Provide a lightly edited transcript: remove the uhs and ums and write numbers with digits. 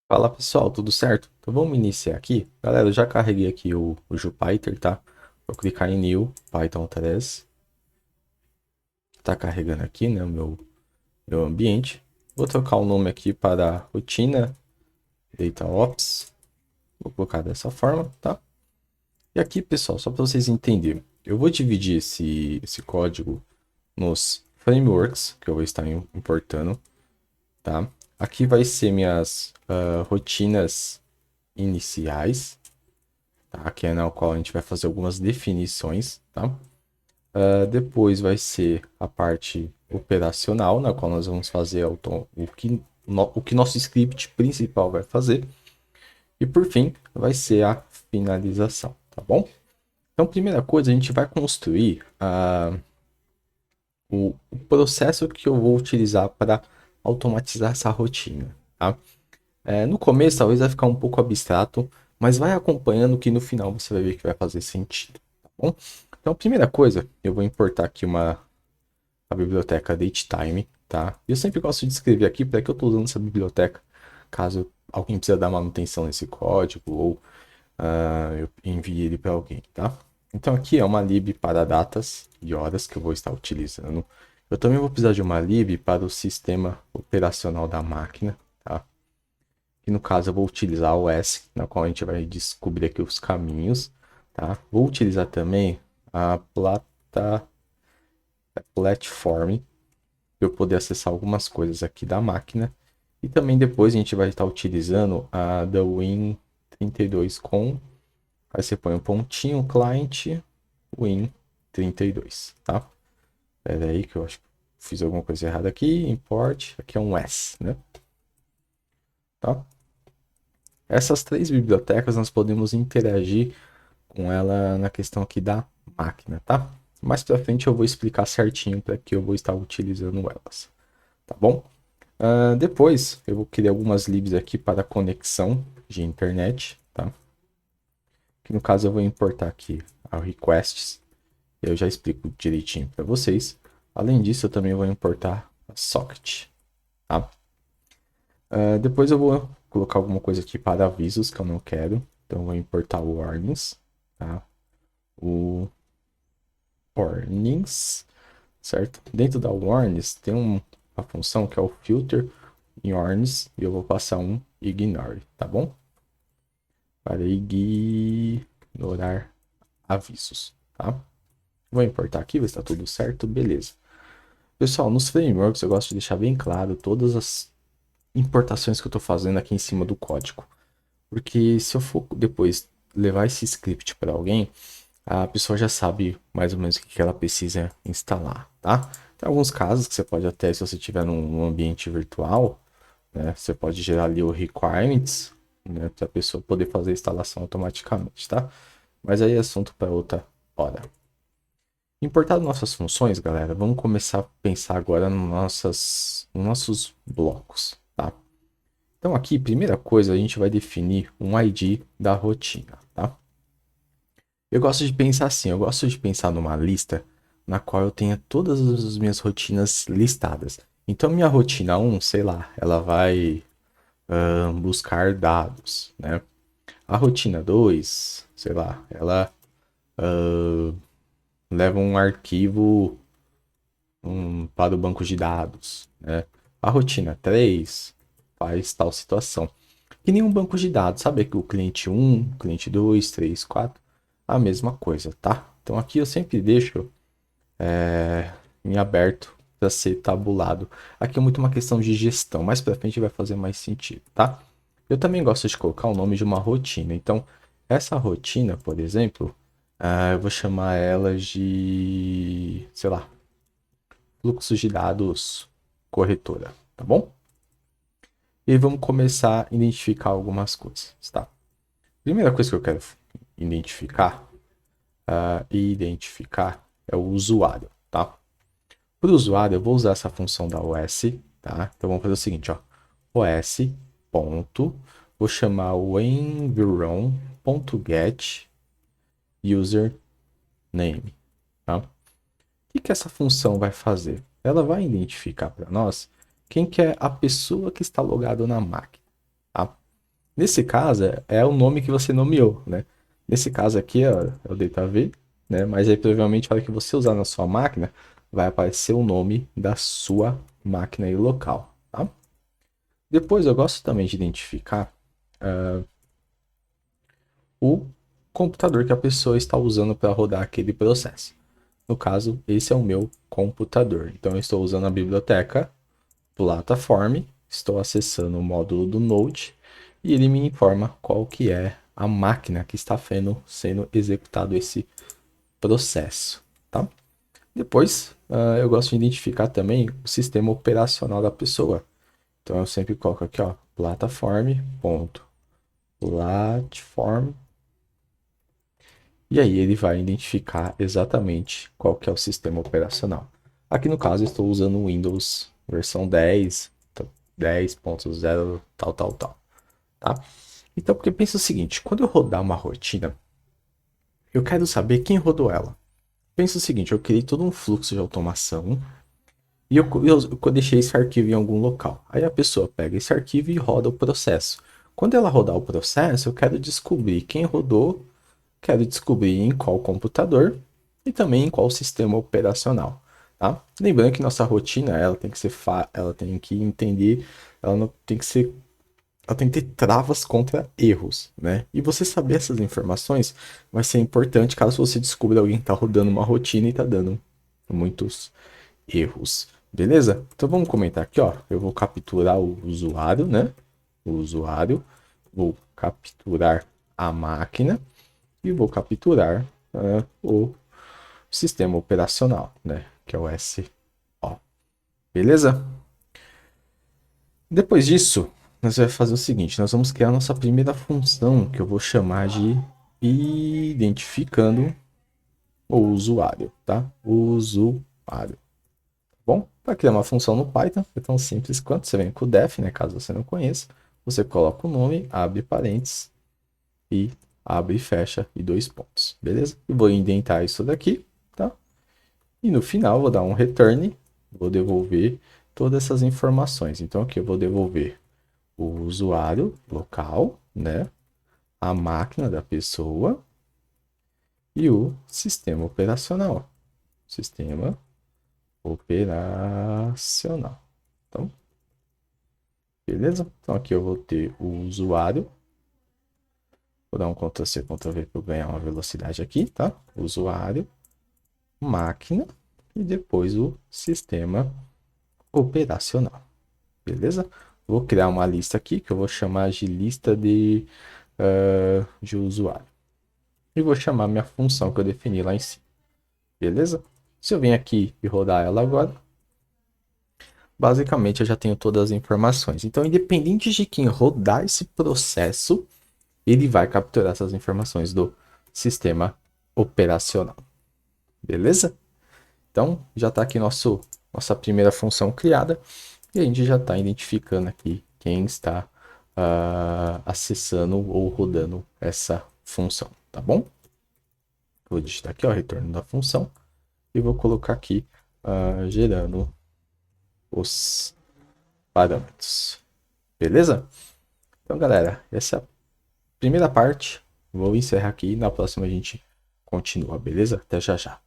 Fala pessoal, tudo certo? Então vamos iniciar aqui. Galera, eu já carreguei aqui o Jupyter, tá? Vou clicar em New, Python 3. Tá carregando aqui, né, o meu ambiente. Vou trocar o nome aqui para rotina DataOps. Vou colocar dessa forma, tá? E aqui, pessoal, só para vocês entenderem, eu vou dividir esse código nos frameworks que eu vou estar importando, tá? Aqui vai ser minhas rotinas iniciais, tá? Que é na qual a gente vai fazer algumas definições, tá? Depois vai ser a parte operacional, na qual nós vamos fazer o que nosso script principal vai fazer. E por fim, vai ser a finalização, tá bom? Então, primeira coisa, a gente vai construir o processo que eu vou utilizar para automatizar essa rotina, tá? No começo, talvez vai ficar um pouco abstrato, mas vai acompanhando que no final você vai ver que vai fazer sentido, tá bom? Então, a primeira coisa, eu vou importar aqui a biblioteca DateTime, tá? Eu sempre gosto de escrever aqui para que eu estou usando essa biblioteca, caso alguém precise dar manutenção nesse código ou eu envie ele para alguém, tá? Então, aqui é uma lib para datas e horas que eu vou estar utilizando. Eu também vou precisar de uma lib para o sistema operacional da máquina, tá? Que no caso eu vou utilizar o S, na qual a gente vai descobrir aqui os caminhos, tá? Vou utilizar também a platform para eu poder acessar algumas coisas aqui da máquina. E também depois a gente vai estar utilizando a da Win32 com. Aí você põe um pontinho, client, Win32, tá? Pera aí que eu acho que fiz alguma coisa errada aqui. Import, aqui é um S, né? Tá? Essas três bibliotecas nós podemos interagir com ela na questão aqui da máquina, tá? Mais para frente eu vou explicar certinho para que eu vou estar utilizando elas, tá bom? Depois eu vou criar algumas libs aqui para conexão de internet, tá? Que no caso eu vou importar aqui a requests, eu já explico direitinho para vocês. Além disso, eu também vou importar a socket, tá? Depois eu vou colocar alguma coisa aqui para avisos que eu não quero, então eu vou importar o warnings, tá? O warnings, certo? Dentro da warnings tem uma função que é o filter em warnings e eu vou passar um ignore, tá bom? Para ignorar avisos, tá? Vou importar aqui, ver se está tudo certo, beleza. Pessoal, nos frameworks eu gosto de deixar bem claro todas as importações que eu estou fazendo aqui em cima do código. Porque se eu for depois levar esse script para alguém, a pessoa já sabe mais ou menos o que ela precisa instalar, tá? Tem alguns casos que você pode até, se você estiver num ambiente virtual, né, você pode gerar ali o requirements, né, para a pessoa poder fazer a instalação automaticamente, tá? Mas aí é assunto para outra hora. Importado nossas funções, galera, vamos começar a pensar agora nos nossos blocos, tá? Então aqui, primeira coisa, a gente vai definir um ID da rotina, tá? Eu gosto de pensar assim, eu gosto de pensar numa lista na qual eu tenha todas as minhas rotinas listadas. Então minha rotina um, sei lá, ela vai buscar dados, né? A rotina 2, sei lá, ela leva um arquivo para o banco de dados, né? A rotina 3 faz tal situação. Que nem um banco de dados, sabe que o cliente um, cliente 2, 3, 4, a mesma coisa, tá? Então aqui eu sempre deixo em aberto para ser tabulado. Aqui é muito uma questão de gestão, mais para frente vai fazer mais sentido, tá? Eu também gosto de colocar o nome de uma rotina. Então, essa rotina, por exemplo, eu vou chamar ela de, sei lá, fluxos de dados corretora, tá bom? E vamos começar a identificar algumas coisas, tá? Primeira coisa que eu quero identificar, identificar é o usuário, tá? Para o usuário, eu vou usar essa função da OS, tá? Então vamos fazer o seguinte, ó. OS, ponto, vou chamar o environ.get username, tá? O que essa função vai fazer? Ela vai identificar para nós quem que é a pessoa que está logado na máquina, tá? Nesse caso, é o nome que você nomeou, né? Nesse caso aqui, ó, é o DataV, né? Mas aí, provavelmente, a hora que você usar na sua máquina, vai aparecer o nome da sua máquina aí local, tá? Depois, eu gosto também de identificar o computador que a pessoa está usando para rodar aquele processo. No caso, esse é o meu computador. Então, eu estou usando a biblioteca Platform, estou acessando o módulo do Node e ele me informa qual que é a máquina que está sendo executado esse processo, tá? Depois, eu gosto de identificar também o sistema operacional da pessoa. Então, eu sempre coloco aqui, ó, platform. E aí ele vai identificar exatamente qual que é o sistema operacional. Aqui no caso, eu estou usando o Windows versão 10, 10.0, tal, tá? Então, porque pensa o seguinte, quando eu rodar uma rotina, eu quero saber quem rodou ela. Pensa o seguinte, eu criei todo um fluxo de automação e eu deixei esse arquivo em algum local. Aí a pessoa pega esse arquivo e roda o processo. Quando ela rodar o processo, eu quero descobrir quem rodou, quero descobrir em qual computador e também em qual sistema operacional, tá? Lembrando que nossa rotina, ela tem que ser ela tem que entender, ela não tem que ser, ela tem que ter travas contra erros, né? E você saber essas informações vai ser importante caso você descubra alguém que está rodando uma rotina e está dando muitos erros, beleza? Então vamos comentar aqui, ó. Eu vou capturar o usuário, né? O usuário, vou capturar a máquina e vou capturar o sistema operacional, né? Que é o SO. Beleza? Depois disso, nós vamos fazer o seguinte: nós vamos criar a nossa primeira função, que eu vou chamar de identificando o usuário, tá? O usuário. Bom, para criar uma função no Python é tão simples quanto você vem com o def, né? Caso você não conheça, você coloca o nome, abre parênteses e abre e fecha e dois pontos, beleza? E vou indentar isso daqui, tá? E no final vou dar um return, vou devolver todas essas informações. Então aqui eu vou devolver o usuário local, né? A máquina da pessoa e o sistema operacional. Sistema operacional. Então, beleza? Então aqui eu vou ter o usuário. Vou dar um Ctrl+C, Ctrl+V para eu ganhar uma velocidade aqui, tá? Usuário, máquina e depois o sistema operacional. Beleza? Vou criar uma lista aqui que eu vou chamar de lista de usuário. E vou chamar minha função que eu defini lá em cima. Beleza? Se eu vim aqui e rodar ela agora, basicamente eu já tenho todas as informações. Então, independente de quem rodar esse processo, ele vai capturar essas informações do sistema operacional. Beleza? Então, já está aqui nossa primeira função criada. E a gente já está identificando aqui quem está acessando ou rodando essa função, tá bom? Vou digitar aqui, ó, retorno da função. E vou colocar aqui gerando os parâmetros. Beleza? Então, galera, essa é a primeira parte. Vou encerrar aqui e na próxima a gente continua, beleza? Até já já.